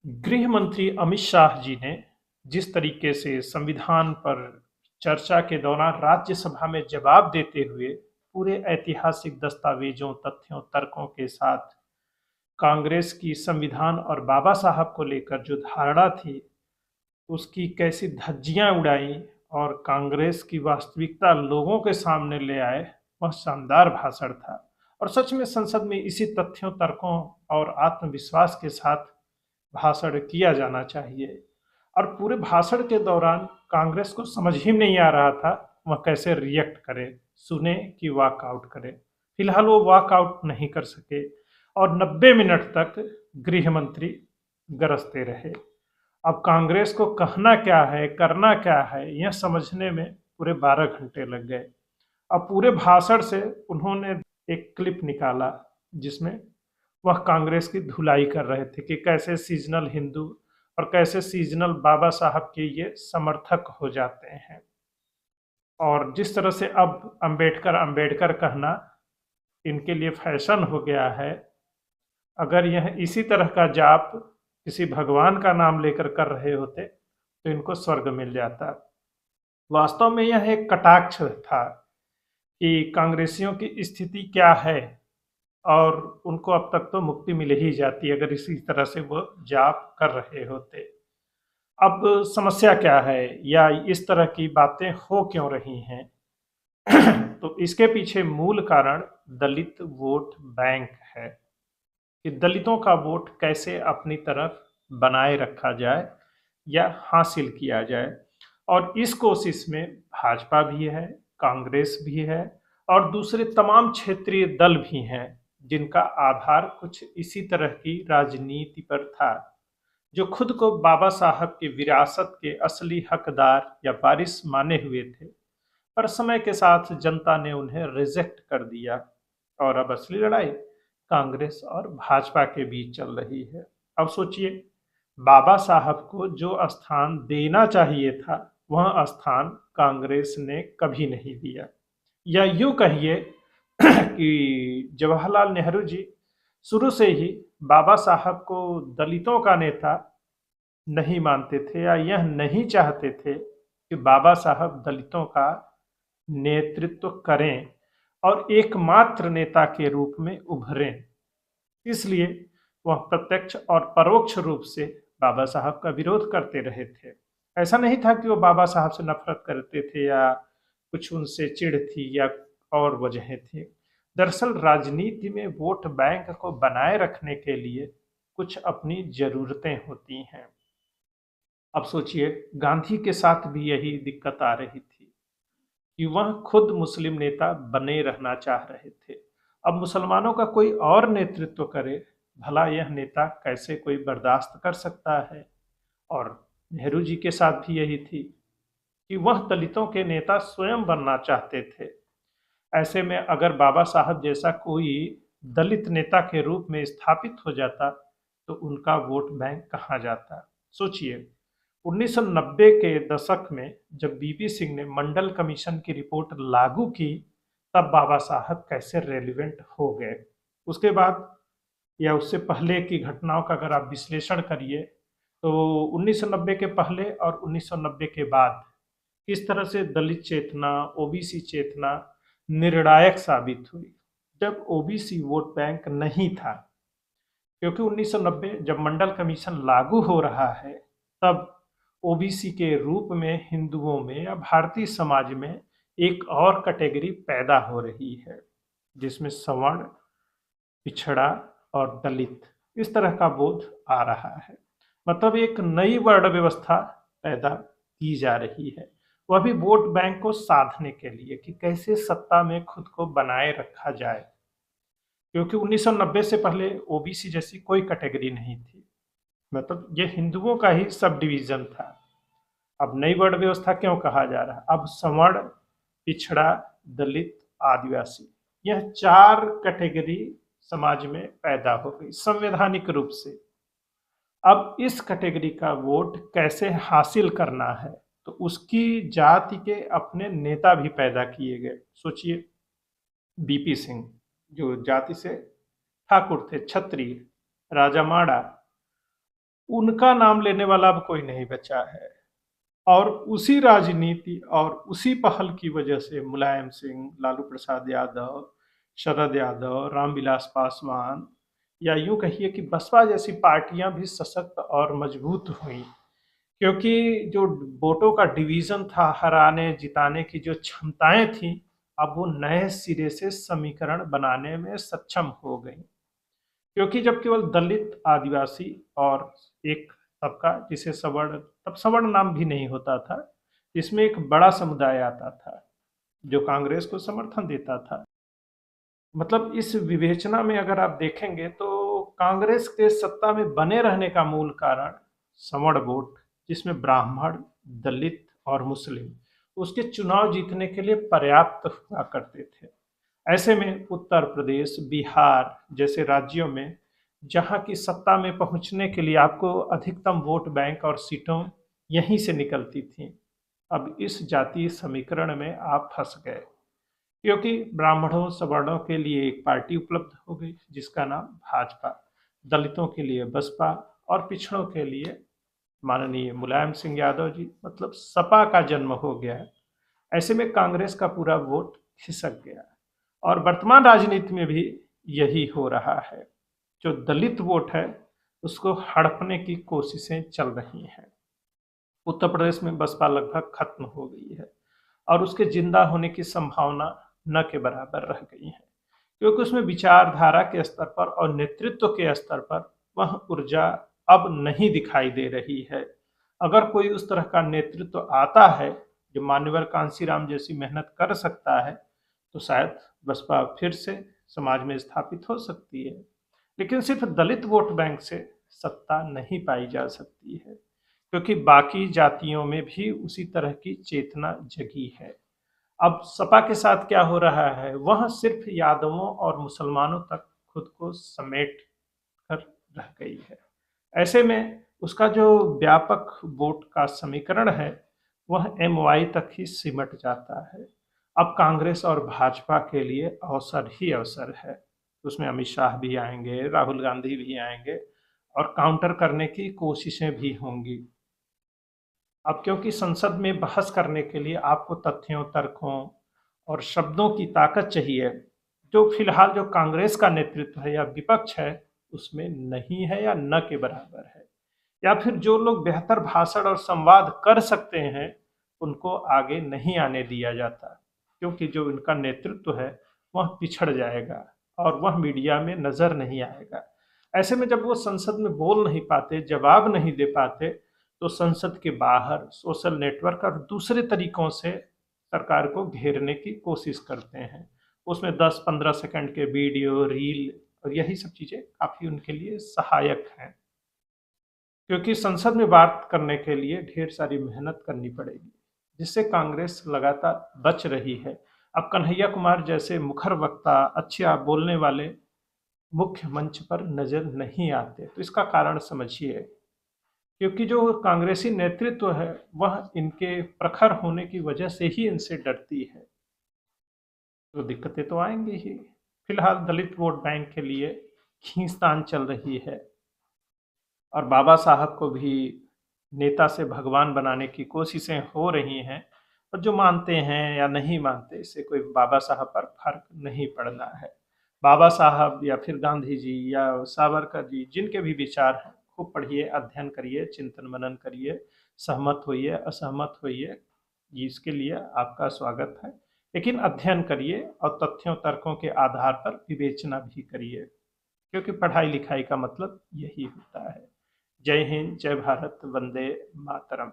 गृह मंत्री अमित शाह जी ने जिस तरीके से संविधान पर चर्चा के दौरान राज्यसभा में जवाब देते हुए पूरे ऐतिहासिक दस्तावेजों, तथ्यों, तर्कों के साथ कांग्रेस की संविधान और बाबा साहब को लेकर जो धारणा थी, उसकी कैसी धज्जियां उड़ाई और कांग्रेस की वास्तविकता लोगों के सामने ले आए, वह शानदार भाषण था। और सच में संसद में इसी तथ्यों, तर्कों और आत्मविश्वास के साथ भाषण किया जाना चाहिए। और पूरे भाषण के दौरान कांग्रेस को समझ ही नहीं आ रहा था वह कैसे रिएक्ट करे, सुने कि वॉकआउट करे। फिलहाल वो वॉकआउट नहीं कर सके और 90 मिनट तक गृह मंत्री गरजते रहे। अब कांग्रेस को कहना क्या है, करना क्या है, यह समझने में पूरे 12 घंटे लग गए। अब पूरे भाषण से उन्होंने एक क्लिप निकाला जिसमें वह कांग्रेस की धुलाई कर रहे थे कि कैसे सीजनल हिंदू और कैसे सीजनल बाबा साहब के ये समर्थक हो जाते हैं। और जिस तरह से अब अंबेडकर अंबेडकर कहना इनके लिए फैशन हो गया है, अगर यह इसी तरह का जाप किसी भगवान का नाम लेकर कर रहे होते तो इनको स्वर्ग मिल जाता। वास्तव में यह एक कटाक्ष था कि कांग्रेसियों की स्थिति क्या है और उनको अब तक तो मुक्ति मिल ही जाती अगर इसी तरह से वो जाप कर रहे होते। अब समस्या क्या है या इस तरह की बातें हो क्यों रही हैं? तो इसके पीछे मूल कारण दलित वोट बैंक है कि दलितों का वोट कैसे अपनी तरफ बनाए रखा जाए या हासिल किया जाए। और इस कोशिश में भाजपा भी है, कांग्रेस भी है और दूसरे तमाम क्षेत्रीय दल भी हैं जिनका आधार कुछ इसी तरह की राजनीति पर था, जो खुद को बाबा साहब की विरासत के असली हकदार या वारिस माने हुए थे। पर समय के साथ जनता ने उन्हें रिजेक्ट कर दिया और अब असली लड़ाई कांग्रेस और भाजपा के बीच चल रही है। अब सोचिए, बाबा साहब को जो स्थान देना चाहिए था वह स्थान कांग्रेस ने कभी नहीं दिया। या यूं कहिए कि जवाहरलाल नेहरू जी शुरू से ही बाबा साहब को दलितों का नेता नहीं मानते थे या यह नहीं चाहते थे कि बाबा साहब दलितों का नेतृत्व करें और एकमात्र नेता के रूप में उभरें। इसलिए वह प्रत्यक्ष और परोक्ष रूप से बाबा साहब का विरोध करते रहे थे। ऐसा नहीं था कि वो बाबा साहब से नफरत करते थे या कुछ उनसे चिढ़ थी या और वजहें थी। दरअसल राजनीति में वोट बैंक को बनाए रखने के लिए कुछ अपनी जरूरतें होती हैं। अब सोचिए, गांधी के साथ भी यही दिक्कत आ रही थी कि वह खुद मुस्लिम नेता बने रहना चाह रहे थे। अब मुसलमानों का कोई और नेतृत्व करे, भला यह नेता कैसे कोई बर्दाश्त कर सकता है? और नेहरू जी के साथ भी यही थी कि वह दलितों के नेता स्वयं बनना चाहते थे। ऐसे में अगर बाबा साहब जैसा कोई दलित नेता के रूप में स्थापित हो जाता तो उनका वोट बैंक कहाँ जाता? सोचिए, 1990 के दशक में जब बीपी सिंह ने मंडल कमीशन की रिपोर्ट लागू की, तब बाबा साहब कैसे रेलिवेंट हो गए। उसके बाद या उससे पहले की घटनाओं का अगर आप विश्लेषण करिए तो 1990 के पहले और 1990 के बाद किस तरह से दलित चेतना, ओबीसी चेतना निर्णायक साबित हुई। जब ओबीसी वोट बैंक नहीं था, क्योंकि 1990 जब मंडल कमीशन लागू हो रहा है, तब ओबीसी के रूप में हिंदुओं में या भारतीय समाज में एक और कैटेगरी पैदा हो रही है जिसमें सवर्ण, पिछड़ा और दलित, इस तरह का बोध आ रहा है। मतलब एक नई वर्ण व्यवस्था पैदा की जा रही है, वह भी वोट बैंक को साधने के लिए कि कैसे सत्ता में खुद को बनाए रखा जाए। क्योंकि 1990 से पहले ओबीसी जैसी कोई कैटेगरी नहीं थी, मतलब ये हिंदुओं का ही सब डिवीजन था। अब नई वर्ण व्यवस्था क्यों कहा जा रहा है? अब सवर्ण, पिछड़ा, दलित, आदिवासी, यह चार कैटेगरी समाज में पैदा हो गई संवैधानिक रूप से। अब इस कैटेगरी का वोट कैसे हासिल करना है, तो उसकी जाति के अपने नेता भी पैदा किए गए। सोचिए, बीपी सिंह जो जाति से ठाकुर थे, क्षत्रिय, राजा माड़ा, उनका नाम लेने वाला अब कोई नहीं बचा है। और उसी राजनीति और उसी पहल की वजह से मुलायम सिंह, लालू प्रसाद यादव, शरद यादव, रामविलास पासवान, या यूं कहिए कि बसपा जैसी पार्टियां भी सशक्त और मजबूत हुई, क्योंकि जो वोटों का डिवीजन था, हराने जिताने की जो क्षमताएं थी, अब वो नए सिरे से समीकरण बनाने में सक्षम हो गई। क्योंकि जब केवल दलित, आदिवासी और एक तबका जिसे सवर्ण, तब सवर्ण नाम भी नहीं होता था, जिसमें एक बड़ा समुदाय आता था जो कांग्रेस को समर्थन देता था। मतलब इस विवेचना में अगर आप देखेंगे तो कांग्रेस के सत्ता में बने रहने का मूल कारण सवर्ण वोट, जिसमें ब्राह्मण, दलित और मुस्लिम उसके चुनाव जीतने के लिए पर्याप्त हुआ करते थे। ऐसे में उत्तर प्रदेश, बिहार जैसे राज्यों में जहां की सत्ता में पहुंचने के लिए आपको अधिकतम वोट बैंक और सीटों यहीं से निकलती थी। अब इस जातीय समीकरण में आप फंस गए, क्योंकि ब्राह्मणों, सवर्णों के लिए एक पार्टी उपलब्ध हो गई जिसका नाम भाजपा, दलितों के लिए बसपा और पिछड़ों के लिए माननीय मुलायम सिंह यादव जी, मतलब सपा का जन्म हो गया है। ऐसे में कांग्रेस का पूरा वोट खिसक गया और वर्तमान राजनीति में भी यही हो रहा है। जो दलित वोट है उसको हड़पने की कोशिशें चल रही हैं। उत्तर प्रदेश में बसपा लगभग खत्म हो गई है और उसके जिंदा होने की संभावना न के बराबर रह गई है, क्योंकि उसमें विचारधारा के स्तर पर और नेतृत्व के स्तर पर वह ऊर्जा अब नहीं दिखाई दे रही है। अगर कोई उस तरह का नेतृत्व आता है जो मान्यवर कांशीराम जैसी मेहनत कर सकता है, तो शायद बसपा फिर से समाज में स्थापित हो सकती है। लेकिन सिर्फ दलित वोट बैंक से सत्ता नहीं पाई जा सकती है, क्योंकि बाकी जातियों में भी उसी तरह की चेतना जगी है। अब सपा के साथ क्या हो रहा है, वह सिर्फ यादवों और मुसलमानों तक खुद को समेट कर रह गई है। ऐसे में उसका जो व्यापक वोट का समीकरण है वह एमवाई तक ही सिमट जाता है। अब कांग्रेस और भाजपा के लिए अवसर ही अवसर है। उसमें अमित शाह भी आएंगे, राहुल गांधी भी आएंगे और काउंटर करने की कोशिशें भी होंगी। अब क्योंकि संसद में बहस करने के लिए आपको तथ्यों, तर्कों और शब्दों की ताकत चाहिए, जो फिलहाल जो कांग्रेस का नेतृत्व है या विपक्ष है उसमें नहीं है या न के बराबर है। या फिर जो लोग बेहतर भाषण और संवाद कर सकते हैं उनको आगे नहीं आने दिया जाता, क्योंकि जो इनका नेतृत्व है वह पिछड़ जाएगा और वह मीडिया में नजर नहीं आएगा। ऐसे में जब वो संसद में बोल नहीं पाते, जवाब नहीं दे पाते, तो संसद के बाहर सोशल नेटवर्क और दूसरे तरीकों से सरकार को घेरने की कोशिश करते हैं। उसमें 10-15 सेकंड के वीडियो, रील और यही सब चीज़ें काफ़ी उनके लिए सहायक हैं, क्योंकि संसद में बात करने के लिए ढेर सारी मेहनत करनी पड़ेगी, जिससे कांग्रेस लगातार बच रही है। अब कन्हैया कुमार जैसे मुखर वक्ता, अच्छे बोलने वाले मुख्य मंच पर नजर नहीं आते, तो इसका कारण समझिए। क्योंकि जो कांग्रेसी नेतृत्व है वह इनके प्रखर होने की वजह से ही इनसे डरती है, तो दिक्कतें तो आएंगी ही। फिलहाल दलित वोट बैंक के लिए खींचतान चल रही है और बाबा साहब को भी नेता से भगवान बनाने की कोशिशें हो रही हैं। और जो मानते हैं या नहीं मानते, इससे कोई बाबा साहब पर फर्क नहीं पड़ना है। बाबा साहब या फिर गांधी जी या सावरकर जी, जिनके भी विचार हैं, खूब पढ़िए, अध्ययन करिए, चिंतन मनन करिए, सहमत होइए, असहमत होइए, इसके लिए आपका स्वागत है। लेकिन अध्ययन करिए और तथ्यों, तर्कों के आधार पर विवेचना भी करिए, क्योंकि पढ़ाई लिखाई का मतलब यही होता है। जय हिंद, जय भारत, वंदे मातरम।